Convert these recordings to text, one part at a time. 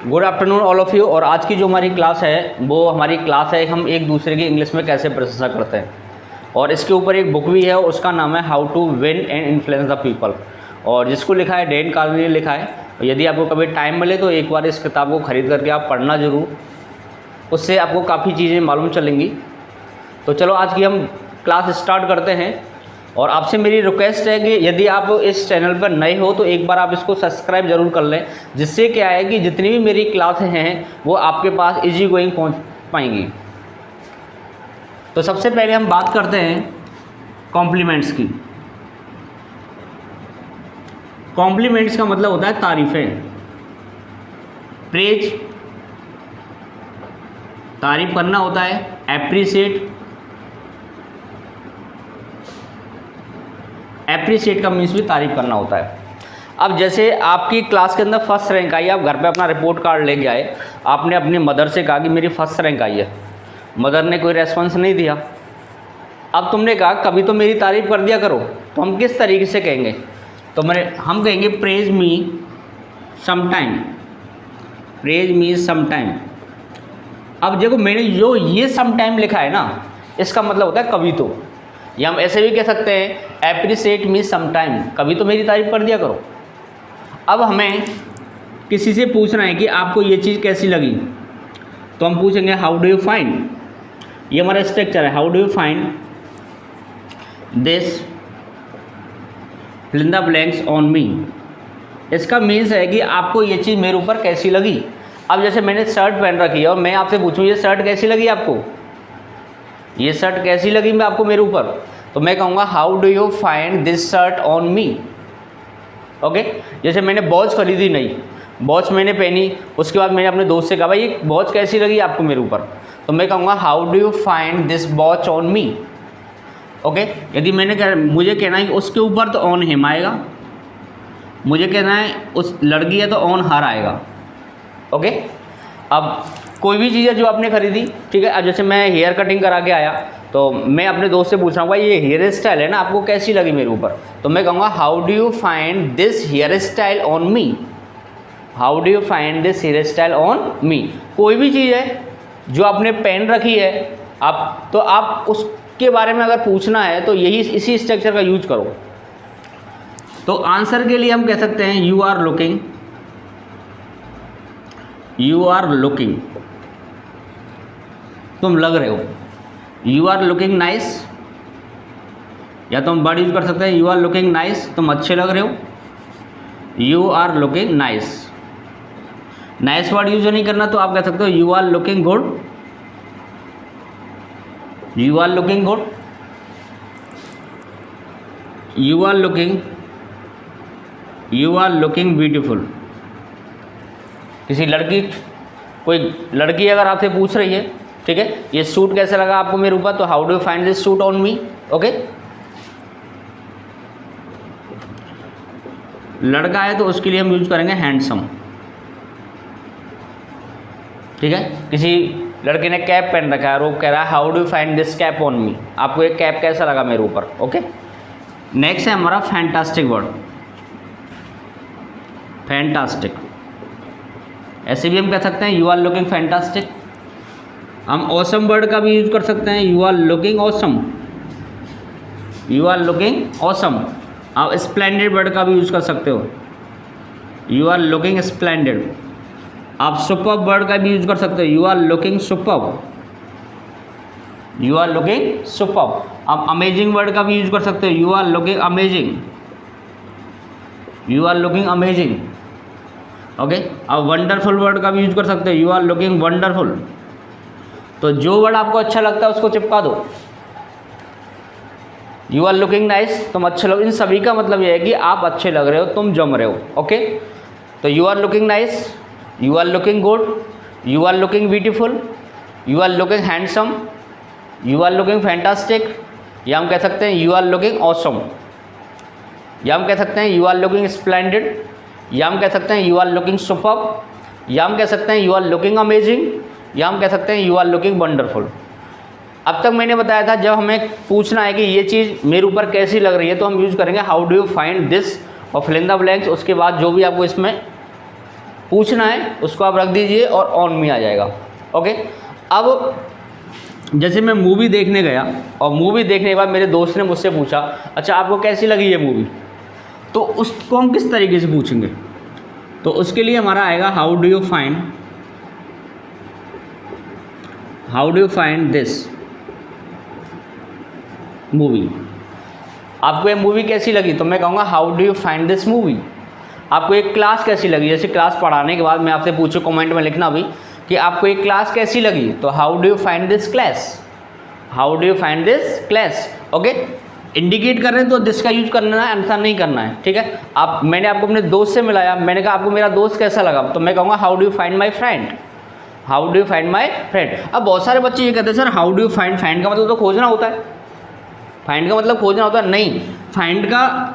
Good afternoon all of you. और आज की जो हमारी क्लास है वो हमारी क्लास है हम एक दूसरे की इंग्लिश में कैसे प्रशंसा करते हैं, और इसके ऊपर एक बुक भी है, उसका नाम है how to win and influence the people, और जिसको लिखा है डेन कार्नेगी ने लिखा है। यदि आपको कभी टाइम मिले तो एक बार इस किताब को ख़रीद करके आप पढ़ना ज़रूर, उससे आपको काफ़ी चीज़ें मालूम चलेंगी। तो चलो आज की हम क्लास स्टार्ट करते हैं, और आपसे मेरी रिक्वेस्ट है कि यदि आप इस चैनल पर नए हो तो एक बार आप इसको सब्सक्राइब ज़रूर कर लें, जिससे क्या है कि जितनी भी मेरी क्लासें हैं वो आपके पास इजी गोइंग पहुंच पाएंगी। तो सबसे पहले हम बात करते हैं कॉम्प्लीमेंट्स की। कॉम्प्लीमेंट्स का मतलब होता है तारीफ़ें, प्रेज, तारीफ करना होता है, एप्रिशिएट। एप्रिशिएट का मीन्स भी तारीफ करना होता है। अब जैसे आपकी क्लास के अंदर फर्स्ट रैंक आई, आप घर पे अपना रिपोर्ट कार्ड लेके आए, आपने अपनी मदर से कहा कि मेरी फर्स्ट रैंक आई है, मदर ने कोई रेस्पॉन्स नहीं दिया। अब तुमने कहा कभी तो मेरी तारीफ़ कर दिया करो, तो हम किस तरीके से कहेंगे? तो हम कहेंगे praise me sometime, praise me sometime. अब देखो मैंने जो ये समटाइम लिखा है ना, इसका मतलब होता है कभी तो, या हम ऐसे भी कह सकते हैं एप्रिशिएट मी समटाइम, कभी तो मेरी तारीफ़ कर दिया करो। अब हमें किसी से पूछना है कि आपको ये चीज़ कैसी लगी, तो हम पूछेंगे हाउ डू यू फाइंड। ये हमारा स्ट्रक्चर है, how do you find this fill in the blanks on me. इसका मीन्स है कि आपको ये चीज़ मेरे ऊपर कैसी लगी। अब जैसे मैंने शर्ट पहन रखी है और मैं आपसे पूछूं ये शर्ट कैसी लगी आपको, ये शर्ट कैसी लगी मैं आपको मेरे ऊपर, तो मैं कहूँगा how do you find this shirt on me. Okay, जैसे मैंने वॉच खरीदी, नहीं वॉच मैंने पहनी, उसके बाद मैंने अपने दोस्त से कहा भाई ये वॉच कैसी लगी आपको मेरे ऊपर, तो मैं कहूँगा how do you find this watch on me. Okay, यदि मुझे कहना है कि उसके ऊपर तो ऑन हिम आएगा, मुझे कहना है उस लड़की है तो ऑन हर आएगा। ओके, अब कोई भी चीज़ है जो आपने खरीदी, ठीक है। अब जैसे मैं हेयर कटिंग करा के आया, तो मैं अपने दोस्त से पूछ रहा हूँ भाई ये हेयर स्टाइल है ना आपको कैसी लगी मेरे ऊपर, तो मैं कहूँगा how do you find this hairstyle on me, how do you find this hairstyle on me. कोई भी चीज़ है जो आपने पहन रखी है आप, तो आप उसके बारे में अगर पूछना है तो यही इसी स्ट्रक्चर का यूज करो। तो आंसर के लिए हम कह सकते हैं you are looking, you are looking, तुम लग रहे हो, यू आर लुकिंग नाइस, या तो हम वर्ड यूज कर सकते हैं यू आर लुकिंग नाइस, तुम अच्छे लग रहे हो, you are looking nice. Nice word use नहीं करना तो आप कह सकते हो you are looking good, you are looking good, you are looking, you are looking beautiful. किसी लड़की, कोई लड़की अगर आपसे पूछ रही है, ठीक है, ये सूट कैसा लगा आपको मेरे ऊपर, तो how do you find this suit on me. Okay, लड़का है तो उसके लिए हम यूज करेंगे हैंडसम, ठीक है। किसी लड़के ने कैप पहन रखा है और वो कह रहा है how do you find this cap on me, आपको ये कैप कैसा लगा मेरे ऊपर। ओके, नेक्स्ट है हमारा फैंटास्टिक वर्ड, फैंटास्टिक। ऐसे भी हम कह सकते हैं यू आर लुकिंग फैंटास्टिक। हम ऑसम वर्ड का भी यूज कर सकते हैं, you are looking awesome, you are looking awesome. आप स्प्लेंडेड वर्ड का भी यूज कर सकते हो, यू आर लुकिंग स्प्लेंडेड। आप सुपर्ब वर्ड का भी यूज कर सकते हो, you are looking superb, you are looking superb. आप अमेजिंग वर्ड का भी यूज कर सकते हो, you are looking amazing, you are looking amazing. Okay, आप वंडरफुल वर्ड का भी यूज कर सकते हो, यू आर लुकिंग वंडरफुल। तो जो वर्ड आपको अच्छा लगता है उसको चिपका दो। यू आर लुकिंग नाइस, तुम अच्छे लग, इन सभी का मतलब यह है कि आप अच्छे लग रहे हो, तुम जम रहे हो। ओके, तो you are looking nice, you are looking good, you are looking beautiful, you are looking handsome, you are looking fantastic, या हम कह सकते हैं यू आर लुकिंग ऑसम, या हम कह सकते हैं यू आर लुकिंग स्प्लेंडेड, या हम कह सकते हैं यू आर लुकिंग सुपर्ब, या हम कह सकते हैं यू आर लुकिंग अमेजिंग, या हम कह सकते हैं यू आर लुकिंग वंडरफुल। अब तक मैंने बताया था जब हमें पूछना है कि ये चीज़ मेरे ऊपर कैसी लग रही है तो हम यूज़ करेंगे how do you find this और फिल इन द ब्लैंक्स। उसके बाद जो भी आपको इसमें पूछना है उसको आप रख दीजिए और ऑन मी आ जाएगा। ओके, अब जैसे मैं मूवी देखने गया और मूवी देखने के बाद मेरे दोस्त ने मुझसे पूछा अच्छा आपको कैसी लगी ये मूवी, तो उसको हम किस तरीके से पूछेंगे? तो उसके लिए हमारा आएगा how do you find this movie. आपको ये मूवी कैसी लगी? तो मैं कहूँगा how do you find this movie. आपको एक क्लास कैसी लगी? जैसे क्लास पढ़ाने के बाद मैं आपसे पूछूं कमेंट में लिखना भी कि आपको एक क्लास कैसी लगी, तो how do you find this class, how do you find this class. Okay, indicate कर रहे हैं तो दिस का यूज करना है, आंसर नहीं करना है, ठीक है। आप मैंने आपको अपने दोस्त से मिलाया, मैंने कहा आपको मेरा दोस्त कैसा लगा, तो मैं कहूँगा how do you find my friend, how do you find my friend. अब बहुत सारे बच्चे ये कहते हैं sir how do you find, find का मतलब तो खोजना होता है, फाइंड का मतलब खोजना होता है, नहीं, फाइंड का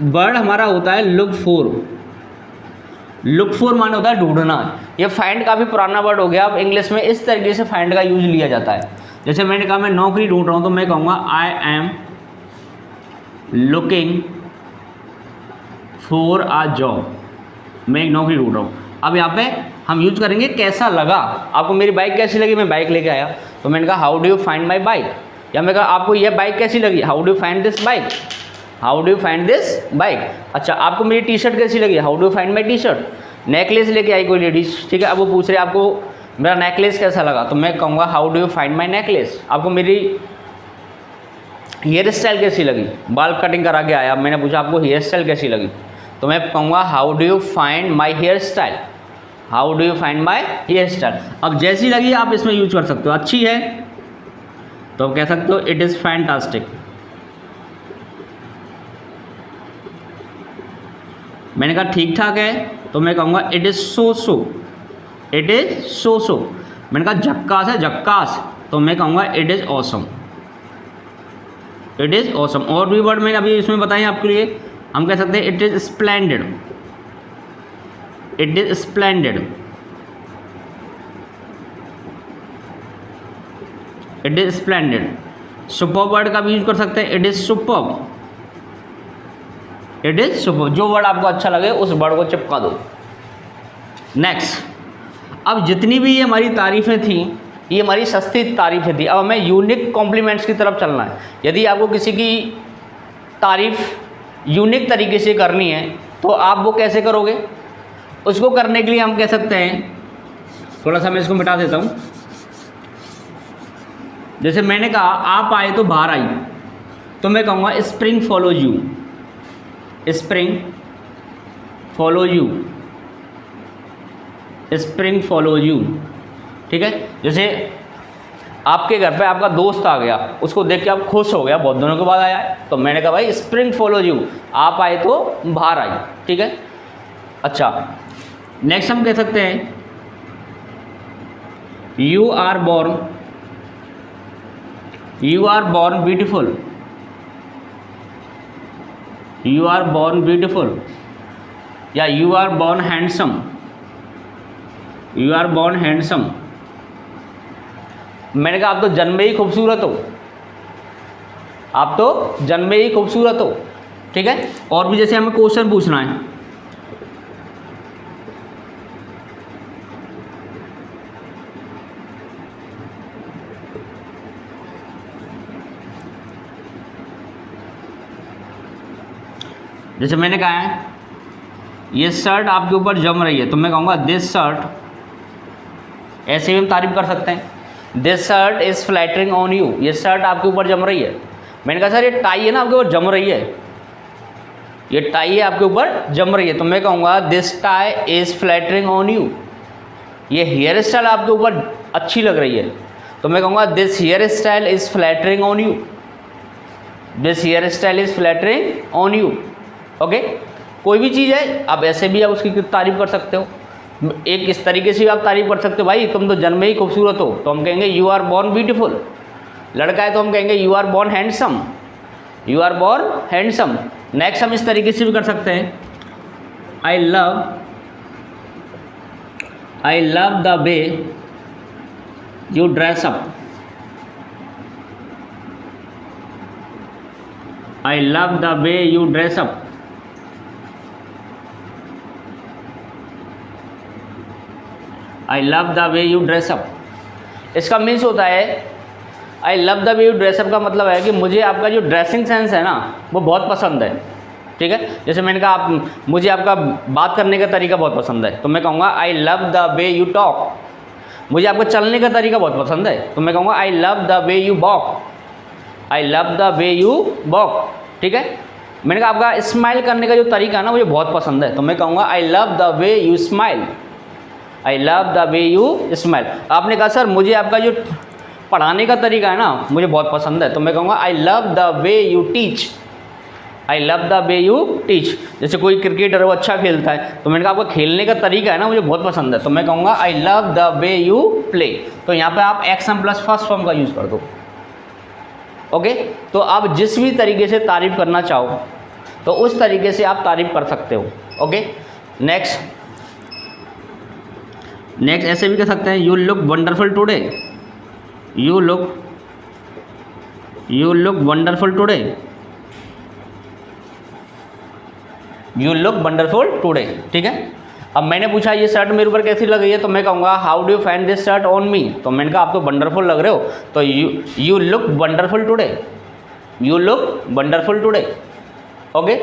वर्ड हमारा होता है लुक फॉर। लुक फॉर माने होता है ढूंढना। ये फाइंड काफ़ी पुराना वर्ड हो गया, अब इंग्लिश में इस तरीके से फाइंड का यूज लिया जाता है। जैसे मैंने कहा मैं नौकरी ढूंढ रहा हूँ, तो मैं कहूँगा I am looking for a job, मैं एक नौकरी ढूंढ रहा हूँ। अब यहाँ पे हम यूज करेंगे कैसा लगा, आपको मेरी बाइक कैसी लगी, मैं बाइक लेके आया, तो मैंने कहा how do you find my bike. या मैं कहा आपको यह बाइक कैसी लगी, how do you find this bike, how do you find this bike. अच्छा, आपको मेरी टी शर्ट कैसी लगी, how do you find my T shirt. Necklace लेके आई कोई लेडीज, ठीक है, अब वो पूछ रहे आपको मेरा नेकलेस कैसा लगा, तो मैं कहूँगा how do you find my necklace. आपको मेरी हेयर स्टाइल कैसी लगी, बाल कटिंग करा के आया, मैंने पूछा आपको हेयर स्टाइल कैसी लगी, तो मैं कहूँगा how do you find my hairstyle, how do you find my hairstyle. अब जैसी लगी आप इसमें यूज कर सकते हो, अच्छी है तो आप कह सकते हो इट इज़ फैंटास्टिक। मैंने कहा ठीक ठाक है, तो मैं कहूँगा it is so so, it is so so. मैंने कहा झक्कास है, झक्कास, तो मैं कहूँगा it is awesome, it is awesome. और भी वर्ड मैंने अभी इसमें बताए आपके लिए, हम कह सकते हैं it is splendid, it is splendid, it is splendid. Superb word का भी यूज कर सकते हैं, it is superb, it is superb. जो वर्ड आपको अच्छा लगे उस वर्ड को चिपका दो। नेक्स्ट, अब जितनी भी ये हमारी तारीफ़ें थी, ये हमारी सस्ती तारीफ़ें थी, अब हमें यूनिक कॉम्प्लीमेंट्स की तरफ चलना है। यदि आपको किसी की तारीफ़ यूनिक तरीके से करनी है तो आप वो कैसे करोगे? उसको करने के लिए हम कह सकते हैं, थोड़ा सा मैं इसको मिटा देता हूँ। जैसे मैंने कहा आप आए तो बाहर आई, तो मैं कहूँगा spring follows you, spring follow you, spring follow you, ठीक है। जैसे आपके घर पे आपका दोस्त आ गया, उसको देख के आप खुश हो गया, बहुत दिनों के बाद आया है, तो मैंने कहा भाई स्प्रिंग फॉलो यू, आप आए तो बाहर आई, ठीक है। अच्छा, नेक्स्ट हम कह सकते हैं you are born beautiful, you are born beautiful, या you are born handsome, you are born handsome. मैंने कहा आप तो जन्म में ही खूबसूरत हो, आप तो जन्म में ही खूबसूरत हो, ठीक है। और भी जैसे हमें क्वेश्चन पूछना है, जैसे मैंने कहा है ये शर्ट आपके ऊपर जम रही है, तो मैं कहूँगा दिस शर्ट, ऐसे भी हम तारीफ कर सकते हैं, this shirt is flattering on you, ये शर्ट आपके ऊपर जम रही है। मैंने कहा सर ये टाई है ना आपके ऊपर जम रही है, ये टाई है आपके ऊपर जम रही है, तो मैं कहूँगा this tie is flattering on you, ये हेयर स्टाइल आपके ऊपर अच्छी लग रही है, तो मैं कहूँगा this hairstyle is flattering on you, this hairstyle is flattering on you. Okay, कोई भी चीज़ है आप ऐसे भी आप उसकी तारीफ़ कर सकते हो, एक इस तरीके से भी आप तारीफ़ कर सकते हो, भाई तुम तो जन्म में ही खूबसूरत हो, तो हम कहेंगे यू आर बॉर्न ब्यूटीफुल। लड़का है तो हम कहेंगे you are born handsome, you are born handsome. Next हम इस तरीके से भी कर सकते हैं, I love the way you dress up, I love the way you dress up. I love the way you dress up. इसका मीन्स होता है I love the way you dress up का मतलब है कि मुझे आपका जो ड्रेसिंग सेंस है ना वो बहुत पसंद है। ठीक है, जैसे मैंने कहा आप मुझे आपका बात करने का तरीका बहुत पसंद है, तो मैं कहूँगा आई love the way you talk. मुझे आपका चलने का तरीका बहुत पसंद है, तो मैं कहूँगा आई love the way you walk. I love the way you walk. ठीक है, मैंने कहा आपका स्माइल करने का जो तरीका है ना मुझे बहुत पसंद है, तो मैं कहूँगा आई love the way you smile. I love the way you smile. आपने कहा सर मुझे आपका जो पढ़ाने का तरीका है ना मुझे बहुत पसंद है, तो मैं कहूँगा आई love the way you teach. I love the way you teach. जैसे कोई क्रिकेटर वो अच्छा खेलता है, तो मैंने कहा आपका खेलने का तरीका है ना मुझे बहुत पसंद है, तो मैं कहूँगा आई love the way you play. तो यहाँ पे आप एक्शन प्लस फर्स्ट फॉर्म का यूज़ कर दो। ओके, तो आप जिस भी तरीके से तारीफ़ करना चाहो तो उस तरीके से आप तारीफ़ कर सकते हो। ओके, नेक्स्ट ऐसे भी कर सकते हैं, you look wonderful today. You look wonderful today. You look wonderful today. ठीक है, अब मैंने पूछा ये शर्ट मेरे ऊपर कैसी लग रही है, तो मैं कहूँगा how do you find this shirt on me. तो मैंने कहा आप तो वंडरफुल लग रहे हो, तो you look wonderful today. You look wonderful today. Okay,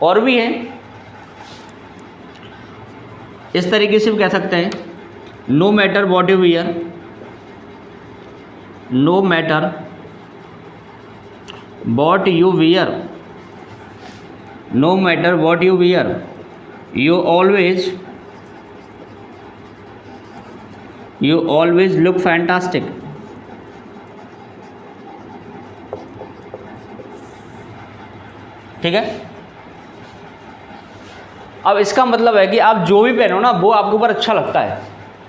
और भी हैं, इस तरीके से भी कह सकते हैं, no matter what you wear. No matter what you wear. No matter what you wear, you always look fantastic. ठीक है, अब इसका मतलब है कि आप जो भी पहनो ना वो आपके ऊपर अच्छा लगता है,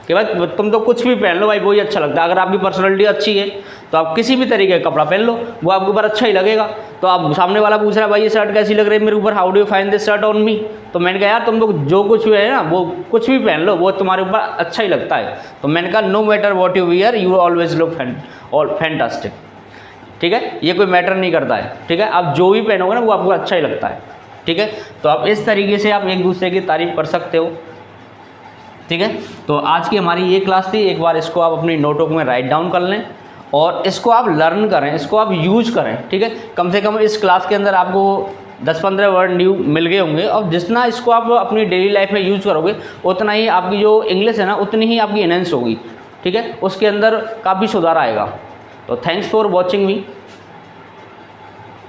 कि भाई तुम तो कुछ भी पहन लो भाई वही अच्छा लगता है। अगर आपकी पर्सनैलिटी अच्छी है तो आप किसी भी तरीके का कपड़ा पहन लो वो आपके ऊपर अच्छा ही लगेगा। तो आप सामने वाला पूछ रहा है भाई ये शर्ट कैसी लग रही है मेरे ऊपर, how do you find this shirt on me. तो मैंने कहा यार तुम लोग जो कुछ भी है ना वो कुछ भी पहन लो वो तुम्हारे ऊपर अच्छा ही लगता है। तो मैंने कहा no matter what you wear you always look fantastic. ठीक है, ये कोई मैटर नहीं करता है। ठीक है, आप जो भी पहनोगे ना वो आपको अच्छा ही लगता है। ठीक है, तो आप इस तरीके से आप एक दूसरे की तारीफ़ कर सकते हो। ठीक है, तो आज की हमारी ये क्लास थी। एक बार इसको आप अपनी नोटबुक में राइट डाउन कर लें और इसको आप लर्न करें, इसको आप यूज करें। ठीक है, कम से कम इस क्लास के अंदर आपको 10-15 वर्ड न्यू मिल गए होंगे, और जितना इसको आप अपनी डेली लाइफ में यूज़ करोगे उतना ही आपकी जो इंग्लिश है ना उतनी ही आपकी एनहेंस होगी। ठीक है, उसके अंदर काफ़ी सुधार आएगा। तो थैंक्स फॉर वॉचिंग मी।